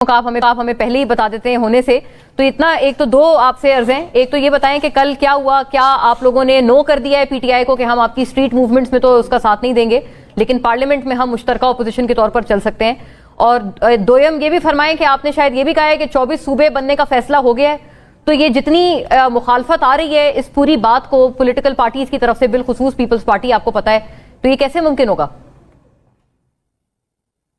آپ ہمیں پہلے ہی بتا دیتے ہیں ہونے سے. تو اتنا ایک تو دو آپ سے عرض ہیں. ایک تو یہ بتائیں کہ کل کیا ہوا, کیا آپ لوگوں نے نو کر دیا ہے پی ٹی آئی کو کہ ہم آپ کی اسٹریٹ موومنٹس میں تو اس کا ساتھ نہیں دیں گے لیکن پارلیمنٹ میں ہم مشترکہ اپوزیشن کے طور پر چل سکتے ہیں؟ اور دویم یہ بھی فرمائیں کہ آپ نے شاید یہ بھی کہا ہے کہ 24 صوبے بننے کا فیصلہ ہو گیا ہے, تو یہ جتنی مخالفت آ رہی ہے اس پوری بات کو پولیٹیکل پارٹیز کی طرف سے, بالخصوص پیپلز پارٹی آپ کو پتا ہے, تو یہ کیسے ممکن ہوگا؟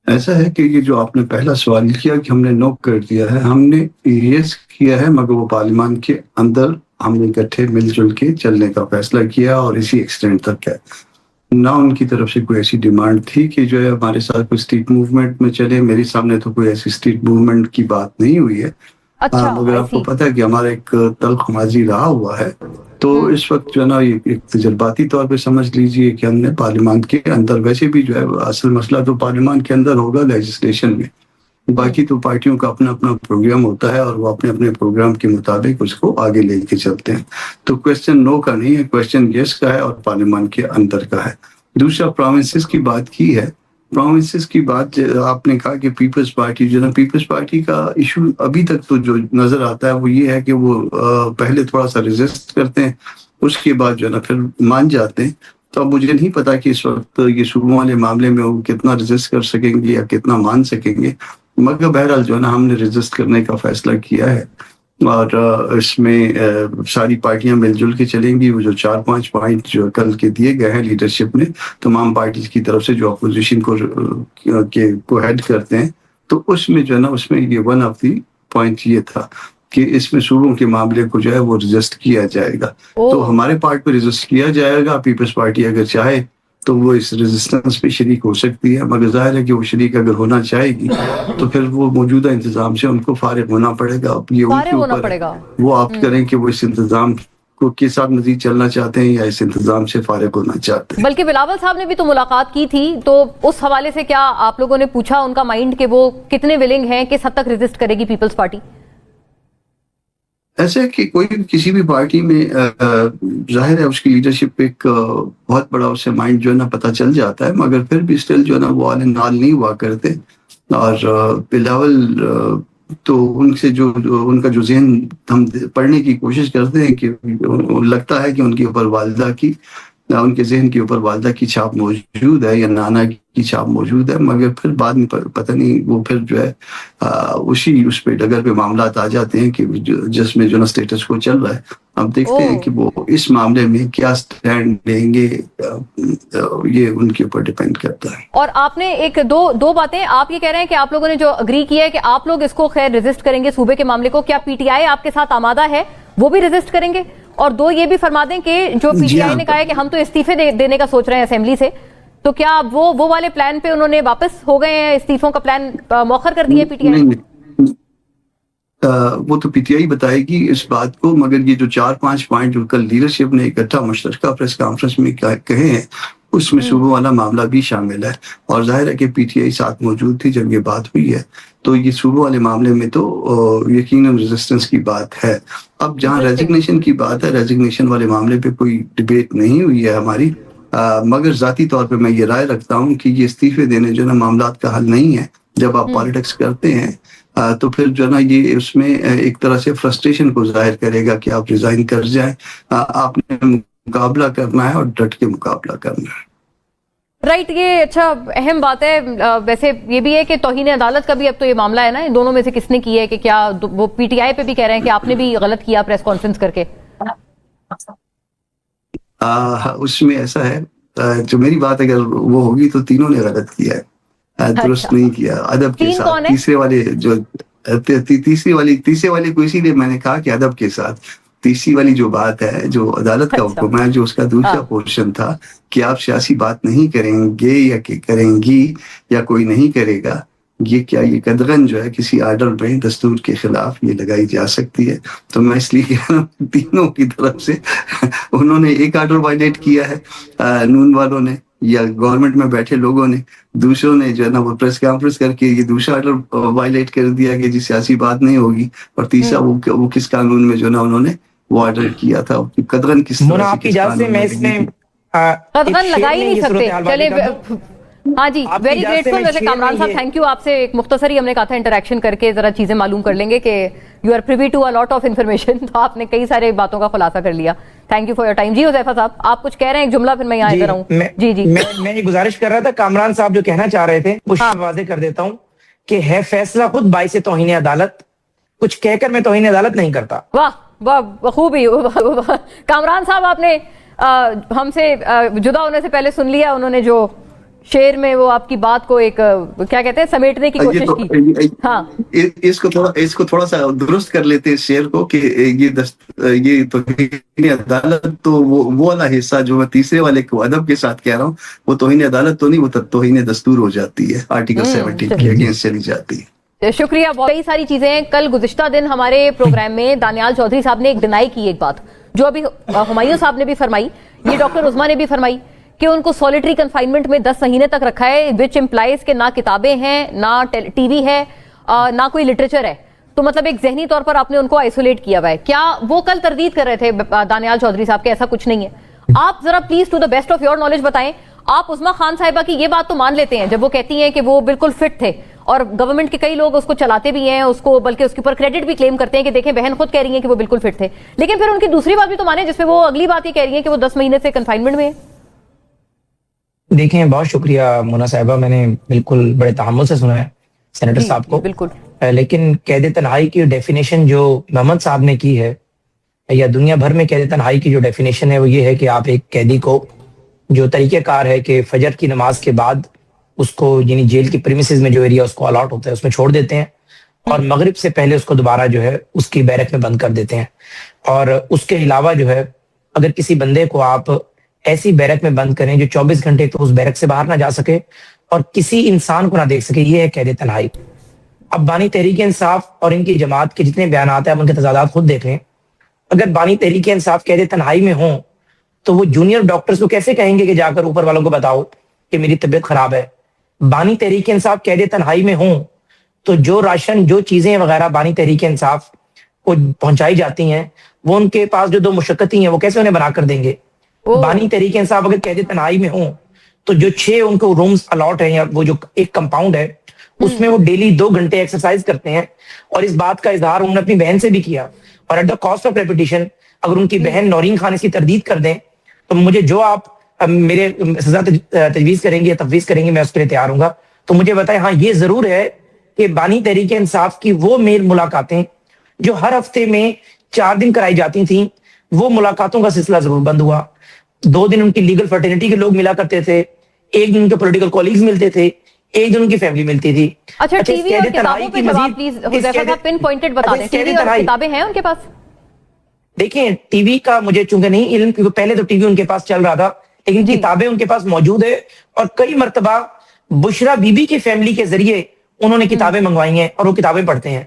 ایسا ہے کہ یہ جو آپ نے پہلا سوال کیا کہ ہم نے نو کر دیا ہے, ہم نے یس کیا ہے مگر وہ پارلیمان کے اندر ہم نے اکٹھے مل جل کے چلنے کا فیصلہ کیا اور اسی ایکسٹینٹ تک ہے. نہ ان کی طرف سے کوئی ایسی ڈیمانڈ تھی کہ جو ہے ہمارے ساتھ کوئی اسٹریٹ موومنٹ میں چلے. میرے سامنے تو کوئی ایسی اسٹریٹ موومنٹ کی بات نہیں ہوئی ہے. مگر آپ کو پتہ ہے کہ ہمارا ایک تلخ ماضی رہا ہوا ہے, تو اس وقت جو ہے نا ایک تجرباتی طور پہ سمجھ لیجئے کہ ہم نے پارلیمان کے اندر, ویسے بھی جو ہے اصل مسئلہ تو پارلیمان کے اندر ہوگا لیجسلیشن میں, باقی تو پارٹیوں کا اپنا اپنا پروگرام ہوتا ہے اور وہ اپنے اپنے پروگرام کے مطابق اس کو آگے لے کے چلتے ہیں. تو کویسچن نو کا نہیں ہے, کویسچن یس کا ہے اور پارلیمان کے اندر کا ہے. دوسرا پروونسز کی بات کی ہے. پروونسز کی بات آپ نے کہا کہ پیپلز پارٹی جو ہے نا, پیپلز پارٹی کا ایشو ابھی تک تو جو نظر آتا ہے وہ یہ ہے کہ وہ پہلے تھوڑا سا ریزسٹ کرتے ہیں, اس کے بعد جو ہے نا پھر مان جاتے ہیں. تو اب مجھے نہیں پتا کہ اس وقت یہ صوبوں والے معاملے میں وہ کتنا ریزسٹ کر سکیں گے یا کتنا مان سکیں گے, مگر بہرحال جو ہے نا ہم نے ریزسٹ کرنے کا فیصلہ کیا ہے اور اس میں ساری پارٹیاں مل جل کے چلیں گی. وہ جو 4-5 پوائنٹ جو کل کے دیے گئے ہیں لیڈرشپ نے تمام پارٹیز کی طرف سے جو اپوزیشن کو ہیڈ کرتے ہیں, تو اس میں جو ہے نا اس میں یہ ون آف دی پوائنٹ یہ تھا کہ اس میں صوبوں کے معاملے کو جو ہے وہ رجسٹ کیا جائے گا. تو ہمارے پارٹ پہ رجسٹ کیا جائے گا. پیپلز پارٹی اگر چاہے تو وہ اس ریزسٹنس پہ شریک ہو سکتی ہے, مگر ظاہر ہے کہ وہ شریک اگر ہونا چاہے گی تو پھر وہ موجودہ انتظام سے ان کو فارغ ہونا پڑے گا. اب یہ ان کے اوپر وہ آپ کریں کہ وہ اس انتظام کو کے ساتھ مزید چلنا چاہتے ہیں یا اس انتظام سے فارغ ہونا چاہتے ہیں. بلکہ بلاول صاحب نے بھی تو ملاقات کی تھی, تو اس حوالے سے کیا آپ لوگوں نے پوچھا ان کا مائنڈ کہ وہ کتنے ولنگ ہیں, کس حد تک ریزسٹ کرے گی پیپلز پارٹی؟ ایسا ہے کہ کوئی کسی بھی پارٹی میں ظاہر ہے اس کی لیڈرشپ ایک بہت بڑا اس سے مائنڈ جو ہے نا پتہ چل جاتا ہے, مگر پھر بھی اسٹل جو ہے نا وہ آل نال نہیں ہوا کرتے. اور بلاول تو ان سے جو ان کا جو ذہن ہم پڑھنے کی کوشش کرتے ہیں کہ لگتا ہے کہ ان کے اوپر والدہ کی, ان کے ذہن کے اوپر والدہ کی چھاپ موجود ہے یا نانا کی چھاپ موجود ہے, مگر پھر بعد میں پتہ نہیں وہ پھر جو ہے اس پہ ڈگر پہ معاملات آ جاتے ہیں کہ جس میں جو نا اسٹیٹس کو چل رہا ہے. اب دیکھتے ہیں کہ وہ اس معاملے میں کیا سٹینڈ لیں گے, یہ ان کے اوپر ڈیپینڈ کرتا ہے. اور آپ نے ایک دو باتیں آپ یہ کہہ رہے ہیں کہ آپ لوگوں نے جو اگری کیا ہے کہ آپ لوگ اس کو خیر ریزسٹ کریں گے صوبے کے معاملے کو, کیا پی ٹی آئی آپ کے ساتھ آمادہ ہے وہ بھی ریزسٹ کریں گے؟ اور دو یہ بھی فرما دیں کہ جو پی ٹی آئی نے کہا ہے کہ ہم تو استعفے دینے کا سوچ رہے ہیں اسمبلی سے, تو کیا وہ والے پلان پہ انہوں نے واپس ہو گئے ہیں, استعفوں کا پلان مؤخر کر دیا پی ٹی آئی؟ وہ تو پی ٹی آئی بتائے گی اس بات کو, مگر یہ جو 4-5 پوائنٹ جو کل لیڈرشپ نے اکٹھا مشترکہ پریس کانفرنس میں کہے ہیں اس میں صوبوں والا معاملہ بھی شامل ہے. اور ظاہر ہے کہ پی ٹی آئی ساتھ موجود تھی جب یہ بات ہوئی ہے, تو یہ صوبوں والے معاملے میں تو یقیناً ریزسٹنس کی بات ہے. اب جہاں ریزگنیشن کی بات ہے, ریزگنیشن والے معاملے پہ کوئی ڈبیٹ نہیں ہوئی ہے ہماری, مگر ذاتی طور پہ میں یہ رائے رکھتا ہوں کہ یہ استعفے دینے جو ہے نا معاملات کا حل نہیں ہے. جب آپ پالیٹکس کرتے ہیں تو پھر جو ہے نا یہ اس میں ایک طرح سے فرسٹریشن کو ظاہر کرے گا کہ آپ ریزائن کر جائیں. آپ نے مقابلہ کرنا ہے اور ڈٹ کے مقابلہ کرنا ہے. رائٹ, یہ اچھا اہم بات ہے. ویسے یہ بھی ہے کہ توہین عدالت کا بھی اب تو یہ معاملہ ہے نا, ان دونوں میں سے کس نے کی ہے, کہ کیا وہ پی ٹی آئی پہ بھی کہہ رہے ہیں کہ آپ نے بھی غلط کیا پریس کانفرنس کر کے؟ اس میں ایسا ہے, جو میری بات اگر وہ ہوگی تو تینوں نے غلط کیا ہے, درست نہیں کیا ادب کے ساتھ. تیسرے والے کو اسی لیے میں نے کہا کہ ادب کے ساتھ. تیسری والی جو بات ہے, جو عدالت کا حکم ہے, جو اس کا دوسرا پورشن تھا کہ آپ سیاسی بات نہیں کریں گے یا کہ کریں گی یا کوئی نہیں کرے گا, یہ کیا یہ قدغن جو ہے کسی آرڈر میں دستور کے خلاف یہ لگائی جا سکتی ہے. تو میں اس لیے کہہ رہا ہوں تینوں کی طرف سے انہوں نے ایک آرڈر وائلیٹ کیا ہے, نون والوں نے یا گورنمنٹ میں بیٹھے لوگوں نے, دوسروں نے جو ہے نا وہ پریس کانفرنس کر کے یہ دوسرا آرڈر وائلیٹ کر دیا کہ جی سیاسی بات نہیں ہوگی, اور تیسرا وہ کس قانون میں جو ہے نا انہوں نے وہ آرڈر کیا تھا. قدغن کس طرح سے قدغن لگا ہی نہیں سکتے. چلے ہاں جی آپ کی ویری اجازت سے گریٹفل. میں ویسے شیئر کامران میں صاحب یہ- تھینک یو. آپ سے ایک مختصری ہم نے کہا تھا انٹریکشن کر کے ذرا چیزیں معلوم کر لیں گے کہ you are privy to a lot of information. تو آپ نے کئی سارے باتوں کا خلاصہ کر لیا. Thank you for your time. جی حذیفہ صاحب آپ کچھ کہہ رہے ہیں ایک جملہ پھر میں یہاں ادھر آؤں. جی جی میں یہ گزارش کر رہا تھا کامران صاحب جو کہنا چاہ رہے تھے وہ واضح کر دیتا ہوں کہ ہے فیصلہ خود باعث توہین عدالت. کچھ کہہ کر میں توہین عدالت نہیں کرتا. واہ واہ خوبی. کامران صاحب آپ نے ہم سے جدا ہونے سے پہلے سن لیا. انہوں نے جو شعر میں وہ آپ کی بات کو ایک کیا کہتے ہیں سمیٹنے کی کوشش کی. ہاں اس کو تھوڑا سا درست کر لیتے ہیں شعر کو کہ یہ توہین عدالت تو وہ والا حصہ جو میں تیسرے والے کو ادب کے ساتھ کہہ رہا ہوں وہ توہین عدالت تو نہیں, وہ توہین دستور ہو جاتی ہے, آرٹیکل 17 کے اگینسٹ چلی جاتی ہے. شکریہ. کئی ساری چیزیں ہیں. کل گزشتہ دن ہمارے پروگرام میں دانیال چودھری صاحب نے ایک ڈینائی کی ایک بات جو ابھی ہمایوں صاحب نے بھی فرمائی, یہ ڈاکٹر عظما نے بھی فرمائی کہ ان کو سولیٹری کنفائنمنٹ میں 10 مہینے تک رکھا ہے, وچ امپلائز کہ نہ کتابیں ہیں نہ ٹی وی ہے نہ کوئی لٹریچر ہے. تو مطلب ایک ذہنی طور پر آپ نے ان کو آئسولیٹ کیا ہوا ہے. کیا وہ کل تردید کر رہے تھے دانیال چودھری صاحب کہ ایسا کچھ نہیں ہے؟ آپ ذرا please to the best of your knowledge بتائیں. آپ عظما خان صاحبہ کی یہ بات تو مان لیتے ہیں جب وہ کہتی ہیں کہ وہ بالکل فٹ تھے, اور گورنمنٹ کے کئی لوگ اس کو چلاتے بھی ہیں, اس کو بلکہ اس کے اوپر کریڈٹ بھی کلیم کرتے ہیں کہ دیکھیں بہن خود کہہ رہی ہیں کہ وہ بالکل فٹ تھے, لیکن پھر ان کی دوسری بات بھی تو مانیں جس میں وہ اگلی بات یہ کہہ رہی ہیں کہ وہ 10 مہینے سے کنفائنمنٹ میں ہیں. دیکھیں بہت شکریہ مونا صاحبہ, میں نے بالکل بڑے تحمل سے سنا ہے سینیٹر صاحب کو. بالکل. لیکن قید تنہائی کی ڈیفینیشن جو محمد صاحب نے کی ہے یا دنیا بھر میں قید تنہائی کی جو ڈیفینیشن ہے وہ یہ ہے کہ آپ ایک قیدی کو جو طریقہ کار ہے کہ فجر کی نماز کے بعد اس کو یعنی جیل کی پریمیسز میں جو ایریا اس کو الاٹ ہوتا ہے اس میں چھوڑ دیتے ہیں, اور مغرب سے پہلے اس کو دوبارہ جو ہے اس کی بیرک میں بند کر دیتے ہیں. اور اس کے علاوہ جو ہے اگر کسی بندے کو آپ ایسی بیرک میں بند کریں جو 24 گھنٹے تو اس بیرک سے باہر نہ جا سکے اور کسی انسان کو نہ دیکھ سکے, یہ ہے قید تنہائی. اب بانی تحریک انصاف اور ان کی جماعت کے جتنے بیانات ہیں آپ ان کے تضادات خود دیکھ لیں. اگر بانی تحریک انصاف قید تنہائی میں ہوں تو وہ جونیئر ڈاکٹرز کو کیسے کہیں گے کہ جا کر اوپر والوں کو بتاؤ کہ میری طبیعت خراب ہے؟ بانی تحریک انصاف قید تنہائی میں ہوں تو جو راشن جو چیزیں وغیرہ بانی تحریک انصاف کو پہنچائی جاتی ہیں وہ ان کے پاس جو 2 مشقتی ہیں وہ کیسے انہیں بنا کر دیں گے؟ بانی تحریک انصاف اگر قید تنہائی میں ہوں تو جو 6 ان کو رومز الاٹ ہیں یا وہ جو ایک کمپاؤنڈ ہے اس میں وہ ڈیلی 2 گھنٹے ایکسرسائز کرتے ہیں, اور اس بات کا اظہار انہوں نے اپنی بہن سے بھی کیا, اور at the cost of repetition اگر ان کی بہن نورین خان اس کی تردید کر دیں تو مجھے جو آپ میرے سزا تجویز کریں گے یا تفویض کریں گے میں اس کے لیے تیار ہوں گا. تو مجھے بتائیں, ہاں یہ ضرور ہے کہ بانی تحریک انصاف کی وہ میل ملاقاتیں جو ہر ہفتے میں 4 دن کرائی جاتی تھیں وہ ملاقاتوں کا سلسلہ ضرور بند ہوا. 2 دن ان کی لیگل فرٹرنیٹی کے لوگ ملا کرتے تھے, 1 دن ان کے پولیٹیکل کولیگز ملتے تھے, 1 دن ان کی فیملی ملتی تھی. اچھا ٹی وی اور کتابوں پہ جواب پلیز حذیفہ صاحب پن پوائنٹڈ بتا دیں. ٹی وی اور کتابیں ہیں ان کے پاس؟ دیکھیں ٹی وی کا مجھے چونکہ نہیں علم, کیونکہ پہلے تو ٹی وی ان کے پاس چل رہا تھا, لیکن کتابیں ان کے پاس موجود ہے, اور کئی مرتبہ بشرا بی بی کی فیملی کے ذریعے انہوں نے کتابیں منگوائی ہیں اور وہ کتابیں پڑھتے ہیں.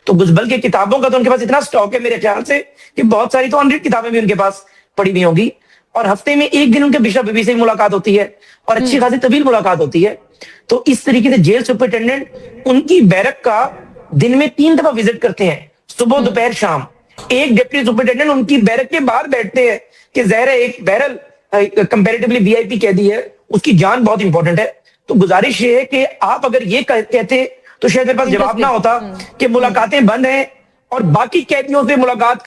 تو بلکہ کتابوں کا تو ان کے پاس اتنا سٹاک ہے میرے خیال سے کہ بہت ساری تو 100 کتابیں بھی ان کے پاس پڑھی ہوئی ہوں گی, اور ہفتے میں 1 دن ان کے بشرا بی بی سے ملاقات ہوتی ہے اور اچھی خاصی طویل ملاقات ہوتی ہے. تو اس طریقے سے جیل سپرنٹینڈنٹ ان کی بیرک کا دن میں 3 دفعہ وزٹ کرتے ہیں, صبح دوپہر شام. ایک ڈپٹی سپرنٹینڈنٹ ان کی بیرک کے باہر بیٹھتے ہیں کہ ظاہر ہے ایک بہرحال کمپیریٹیولی وی آئی پی قیدی ہے, اس کی جان بہت امپورٹنٹ ہے. تو گزارش یہ ہے کہ آپ اگر یہ کہتے تو شاید میرے پاس جواب نہ ہوتا کہ ملاقاتیں بند ہیں اور باقی قیدیوں سے ملاقات